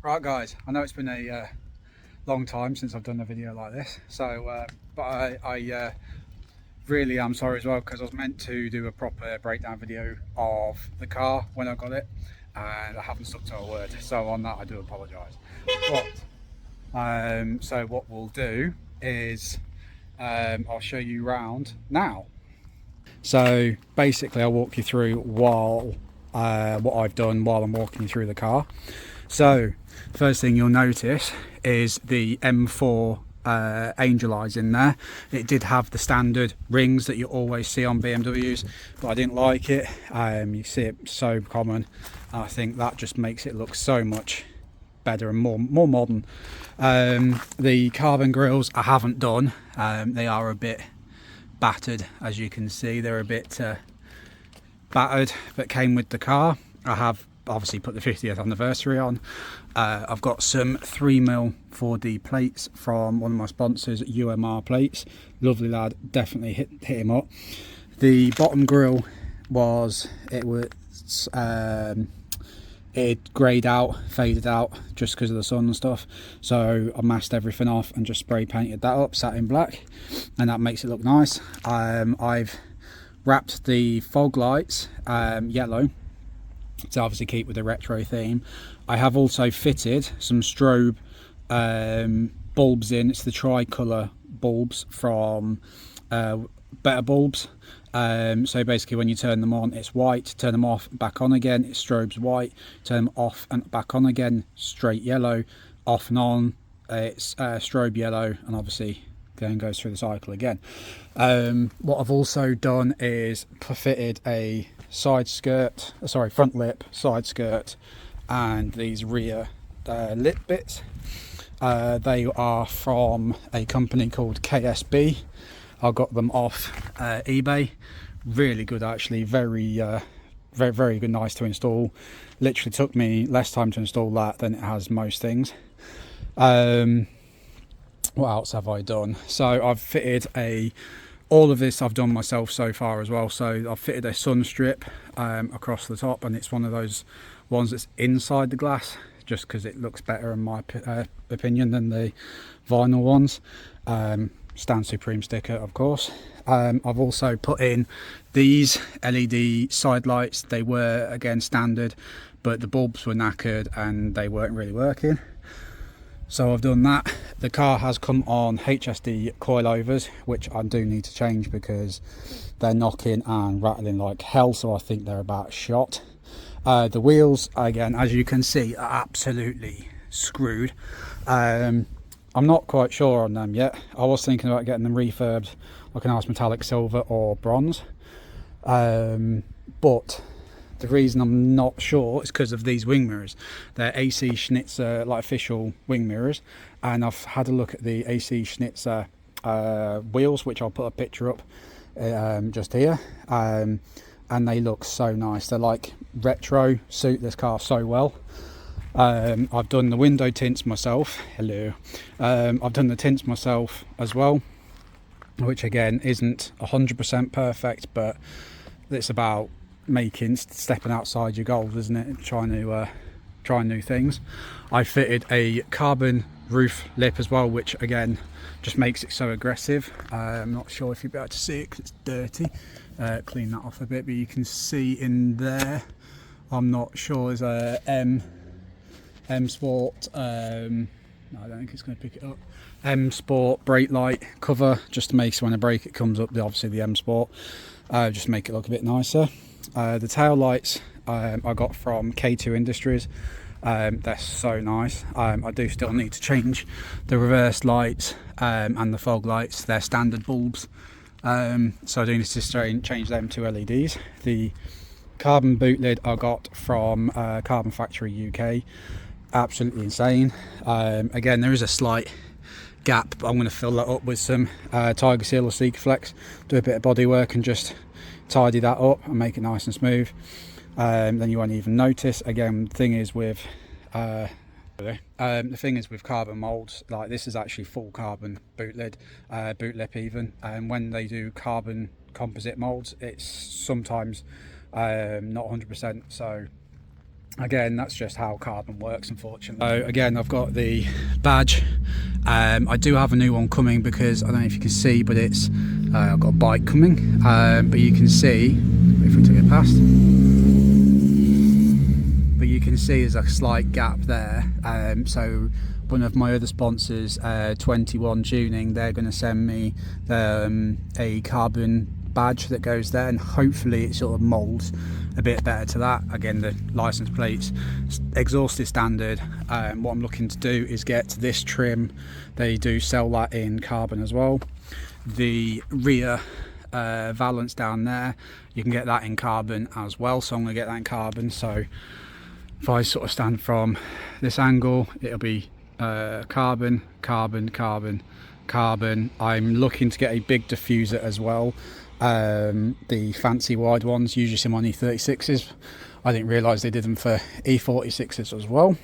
Right guys, I know it's been a long time since I've done a video like this, so but I really am sorry as well, because I was meant to do a proper breakdown video of the car when I got it, and I haven't stuck to my word, so on that I do apologise. So what we'll do is I'll show you round now. So basically I'll walk you through while what I've done while I'm walking you through the car. So first thing you'll notice is the M4 angel eyes in there. It did have the standard rings that you always see on BMWs, but I didn't like it. You see it so common. I think that just makes it look so much better and more modern. The carbon grills I haven't done. They are a bit battered, as you can see. They're a bit battered, but came with the car. I have obviously put the 50th anniversary on. I've got some 3mm 4D plates from one of my sponsors, UMR Plates. Lovely lad, definitely hit him up. The bottom grille it greyed out, faded out just because of the sun and stuff, so I masked everything off and just spray painted that up, satin black, and that makes it look nice. I've wrapped the fog lights yellow to obviously keep with the retro theme. I have also fitted some strobe bulbs in. It's the tricolour bulbs from Better Bulbs. So basically when you turn them on it's white, turn them off, back on again, it strobes white, turn them off and back on again, straight yellow, off and on, it's strobe yellow, and obviously then goes through the cycle again. What I've also done is fitted a front lip, side skirt, and these rear lip bits. They are from a company called KSB. I got them off eBay. Really good actually, very good, nice to install. Literally took me less time to install that than it has most things. What else have I done? So I've fitted all of this I've done myself so far as well. So I've fitted a sun strip across the top, and it's one of those ones that's inside the glass, just because it looks better in my opinion than the vinyl ones. Stan Supreme sticker, of course. I've also put in these LED side lights. They were again standard, but the bulbs were knackered and they weren't really working, so I've done that. The car has come on HSD coilovers, which I do need to change because they're knocking and rattling like hell, so I think they're about shot. The wheels, again, as you can see, are absolutely screwed. I'm not quite sure on them yet. I was thinking about getting them refurbed like a nice metallic silver or bronze, but the reason I'm not sure is because of these wing mirrors. They're AC Schnitzer, like official wing mirrors, and I've had a look at the AC Schnitzer wheels, which I'll put a picture up just here, and they look so nice. They're like retro, suit this car so well. I've done the window tints myself. Hello. I've done the tints myself as well, which again isn't 100% perfect, but it's about stepping outside your goals, isn't it? Trying to try new things. I fitted a carbon roof lip as well, which again just makes it so aggressive. I'm not sure if you'll be able to see it because it's dirty. Clean that off a bit, but you can see in there, I'm not sure, is a M Sport, no, I don't think it's going to pick it up. M Sport brake light cover, just to make so when I brake it comes up, obviously the M Sport, just make it look a bit nicer. The tail lights I got from K2 Industries. They're so nice. I do still need to change the reverse lights and the fog lights. They're standard bulbs, so I do need to change them to LEDs. The carbon boot lid I got from Carbon Factory UK. Absolutely insane. Again, there is a slight gap, but I'm going to fill that up with some Tiger Seal or Sikaflex, do a bit of body work and just tidy that up and make it nice and smooth. Then you won't even notice. Again, the thing is with carbon molds, like this is actually full carbon boot lip even, and when they do carbon composite molds, it's sometimes not 100%, so again, that's just how carbon works, unfortunately. So again, I've got the badge. I do have a new one coming because I don't know if you can see, but it's I've got a bike coming, but you can see if we took it past, but you can see there's a slight gap there. So one of my other sponsors, 21 Tuning, they're going to send me a carbon badge that goes there, and hopefully it sort of molds a bit better to that. Again, the license plates, exhaust is standard. What I'm looking to do is get this trim. They do sell that in carbon as well. The rear valance down there, you can get that in carbon as well, so I'm going to get that in carbon. So if I sort of stand from this angle, it'll be carbon, carbon, carbon, carbon. I'm looking to get a big diffuser as well. The fancy wide ones, usually some on E36s. I didn't realise they did them for E46s as well.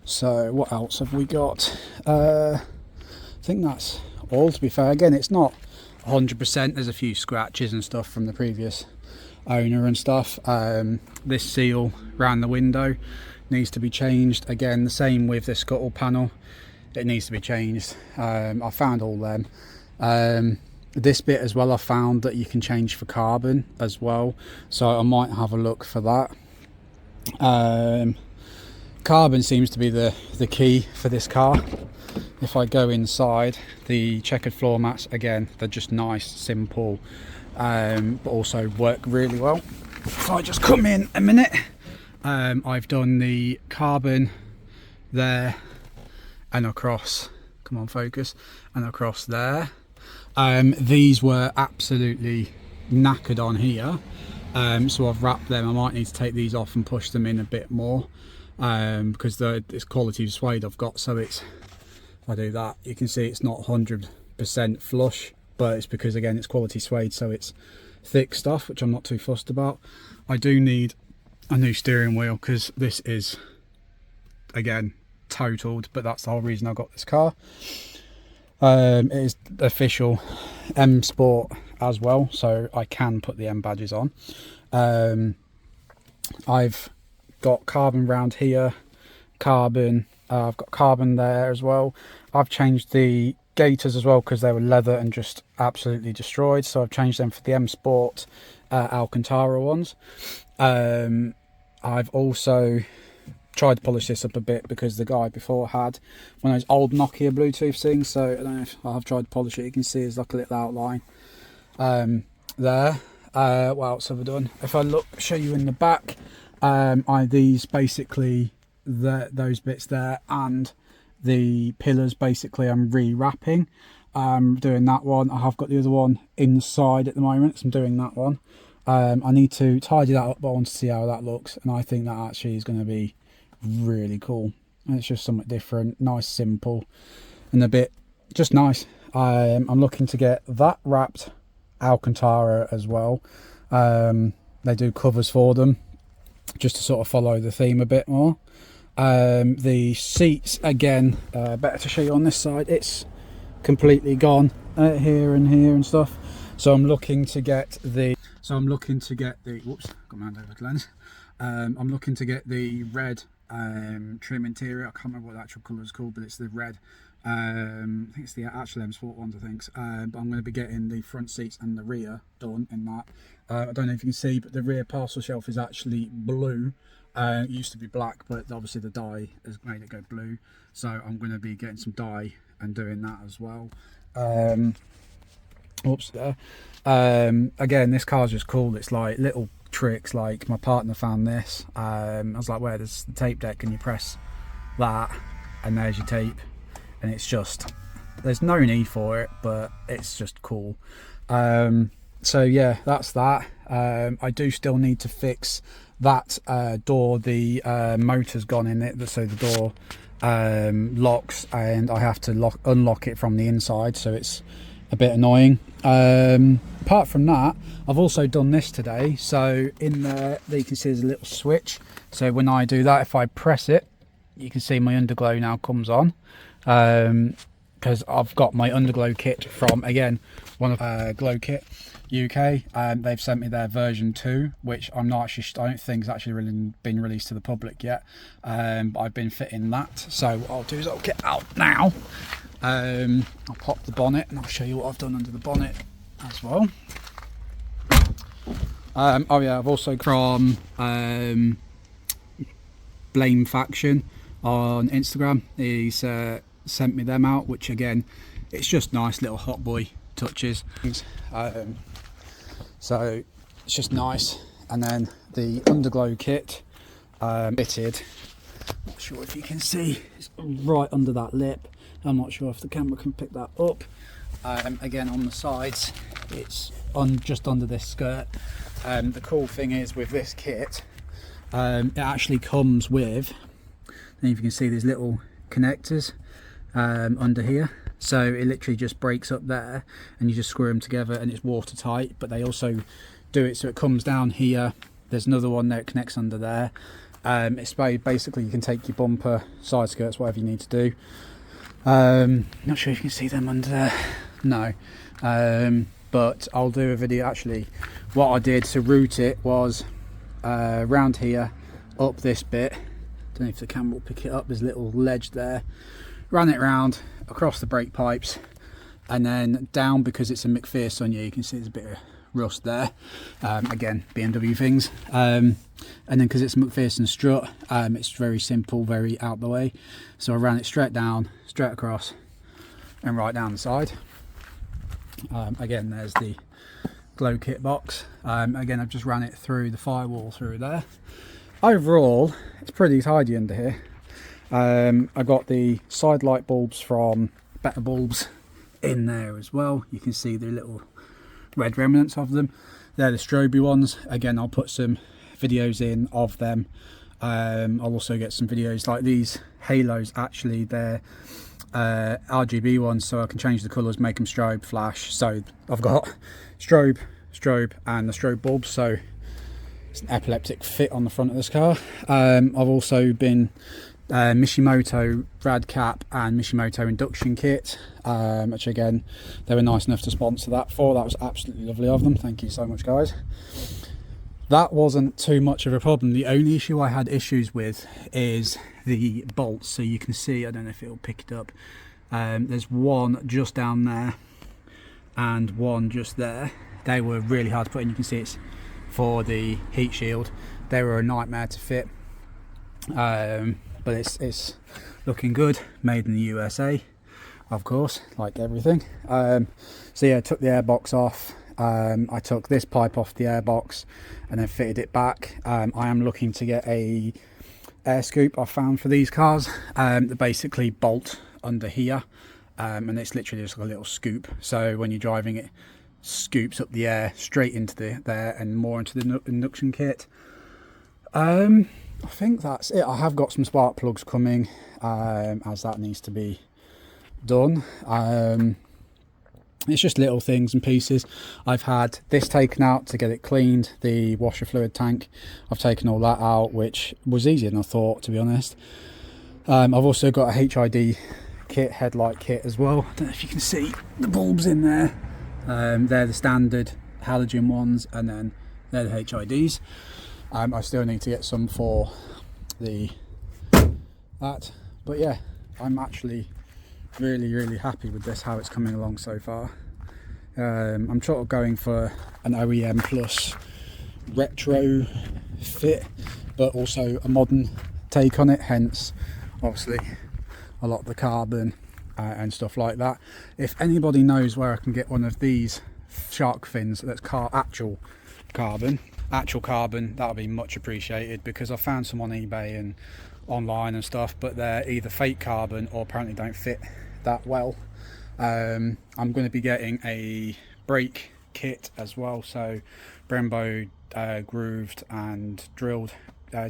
So what else have we got? I think that's all, to be fair. Again, it's not 100%. There's a few scratches and stuff from the previous owner and stuff. This seal around the window needs to be changed. Again, the same with the scuttle panel, it needs to be changed. I found all them. This bit as well, I found that you can change for carbon as well, so I might have a look for that. Carbon seems to be the key for this car. If I go inside, the checkered floor mats, again, they're just nice, simple, but also work really well. If I just come in a minute, I've done the carbon there and across, come on focus, and across there. These were absolutely knackered on here, so I've wrapped them. I might need to take these off and push them in a bit more, because it's quality suede I've got, so it's, if I do that, you can see it's not 100% flush, but it's because, again, it's quality suede, so it's thick stuff, which I'm not too fussed about. I do need a new steering wheel because this is, again, totaled, but that's the whole reason I got this car. It is official M Sport as well, so I can put the M badges on. I've got carbon round here, carbon, I've got carbon there as well. I've changed the gaiters as well because they were leather and just absolutely destroyed, so I've changed them for the M Sport Alcantara ones. I've also tried to polish this up a bit because the guy before had one of those old Nokia Bluetooth things, so I don't know if I've tried to polish it. You can see there's like a little outline there. What else have I done? If I look, show you in the back, these basically, those bits there and the pillars, basically I'm rewrapping. Doing that one. I have got the other one inside at the moment, so I'm doing that one. I need to tidy that up, but I want to see how that looks, and I think that actually is going to be really cool. And it's just something different, nice, simple, and a bit just nice. I'm looking to get that wrapped Alcantara as well. They do covers for them just to sort of follow the theme a bit more. The seats, again, better to show you on this side, it's completely gone here and here and stuff, so I'm looking to get the whoops, got my hand over the lens. I'm looking to get the red trim interior. I can't remember what the actual colour is called, but it's the red. I think it's the actual M Sport ones, I think. But I'm going to be getting the front seats and the rear done in that. I don't know if you can see, but the rear parcel shelf is actually blue. It used to be black, but obviously the dye has made it go blue. So I'm going to be getting some dye and doing that as well. Oops, there. Again, this car's just cool. It's like little tricks, like my partner found this. I was like, where there's the tape deck and you press that and there's your tape, and it's just, there's no need for it, but it's just cool. So yeah, that's that. I do still need to fix that door. The motor's gone in it, so the door locks, and I have to unlock it from the inside, so it's a bit annoying. Apart from that, I've also done this today. So in there you can see there's a little switch, so when I do that, if I press it, you can see my underglow now comes on. because I've got my underglow kit from, again, one of Glow Kit UK. They've sent me their version 2, which I don't think has actually really been released to the public yet. But I've been fitting that. So what I'll do is I'll get out now. I'll pop the bonnet and I'll show you what I've done under the bonnet as well. Oh yeah, I've also from Blame Faction on Instagram. He's sent me them out, which again, it's just nice little hot boy touches. So it's just nice. And then the underglow kit fitted, not sure if you can see, it's right under that lip. I'm not sure if the camera can pick that up. Again, on the sides, it's just under this skirt. The cool thing is with this kit, it actually comes with, and if you can see these little connectors under here. So it literally just breaks up there and you just screw them together and it's watertight. But they also do it so it comes down here. There's another one there, it connects under there. It's basically you can take your bumper, side skirts, whatever you need to do. Not sure if you can see them under there. No. But I'll do a video. Actually, what I did to route it was round here, up this bit. Don't know if the camera will pick it up. There's a little ledge there. Ran it round across the brake pipes and then down, because it's a McPherson. Yeah, you can see there's a bit of rust there. Again, BMW things. And then because it's a McPherson strut, it's very simple, very out the way. So I ran it straight down, straight across, and right down the side. Again, there's the Glow Kit box. Again, I've just ran it through the firewall through there. Overall, it's pretty tidy under here. I got the side light bulbs from Better Bulbs in there as well. You can see the little red remnants of them. They're the strobe ones. Again, I'll put some videos in of them. I'll also get some videos like these halos. Actually, they're RGB ones, so I can change the colours, make them strobe, flash. So I've got strobe, and the strobe bulbs. So it's an epileptic fit on the front of this car. I've also been Mishimoto rad cap and Mishimoto induction kit, which again, they were nice enough to sponsor that for. That was absolutely lovely of them. Thank you so much, guys. That wasn't too much of a problem. The only issue I had issues with is the bolts. So you can see, I don't know if it'll pick it up, there's one just down there and one just there. They were really hard to put in. You can see it's for the heat shield. They were a nightmare to fit, but it's looking good. Made in the USA, of course, like everything. So yeah, I took the airbox off. I took this pipe off the airbox and then fitted it back. I am looking to get a air scoop I found for these cars that basically bolt under here, and it's literally just like a little scoop. So when you're driving, it scoops up the air straight into there and more into the induction kit. I think that's it. I have got some spark plugs coming, as that needs to be done. It's just little things and pieces. I've had this taken out to get it cleaned, the washer fluid tank. I've taken all that out, which was easier than I thought, to be honest. I've also got a HID kit, headlight kit as well. I don't know if you can see the bulbs in there. They're the standard halogen ones, and then they're the HIDs. I still need to get some for that, but yeah, I'm actually really happy with this, how it's coming along so far. I'm sort of going for an OEM plus retro fit, but also a modern take on it, hence obviously a lot of the carbon and stuff like that. If anybody knows where I can get one of these shark fins that's actual carbon, that'll be much appreciated, because I found some on eBay and online and stuff, but they're either fake carbon or apparently don't fit that well. I'm going to be getting a brake kit as well, so Brembo grooved and drilled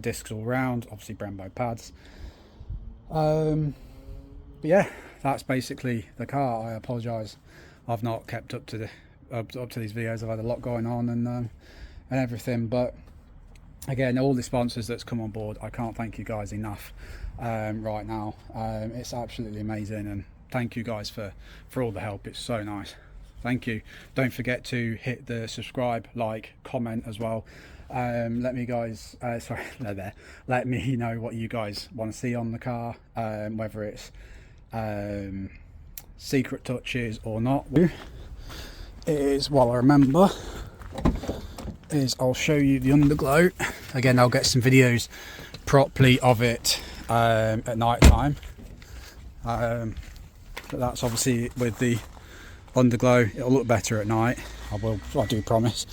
discs all round, obviously Brembo pads. But yeah, that's basically the car. I apologise, I've not kept up to these videos. I've had a lot going on and everything, but again, all the sponsors that's come on board, I can't thank you guys enough right now. It's absolutely amazing, and thank you guys for all the help. It's so nice. Thank you. Don't forget to hit the subscribe, like, comment as well. Let me guys let me know what you guys want to see on the car, whether it's secret touches or not. Is while I remember is I'll show you the underglow again. I'll get some videos properly of it at night time, but that's obviously with the underglow. It'll look better at night. I do promise.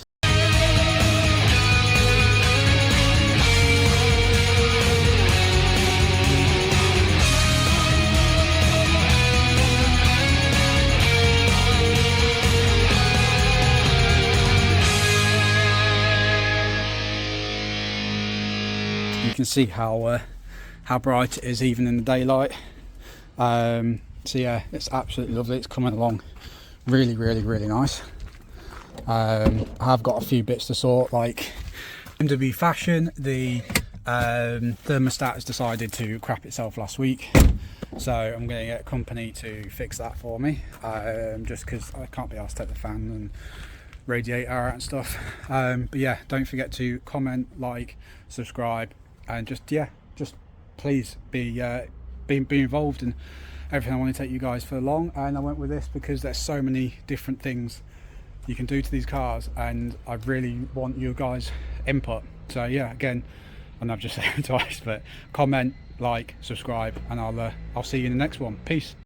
You can see how bright it is even in the daylight. So yeah, it's absolutely lovely. It's coming along really nice. I have got a few bits to sort, like BMW fashion. The thermostat has decided to crap itself last week, so I'm going to get a company to fix that for me, just because I can't be asked to take the fan and radiator out and stuff. But yeah, don't forget to comment, like, subscribe, and just please be involved in everything. I want to take you guys for along, and I went with this because there's so many different things you can do to these cars, and I really want you guys input. So yeah, again, and I've just said it twice, but comment, like, subscribe, and I'll see you in the next one. Peace.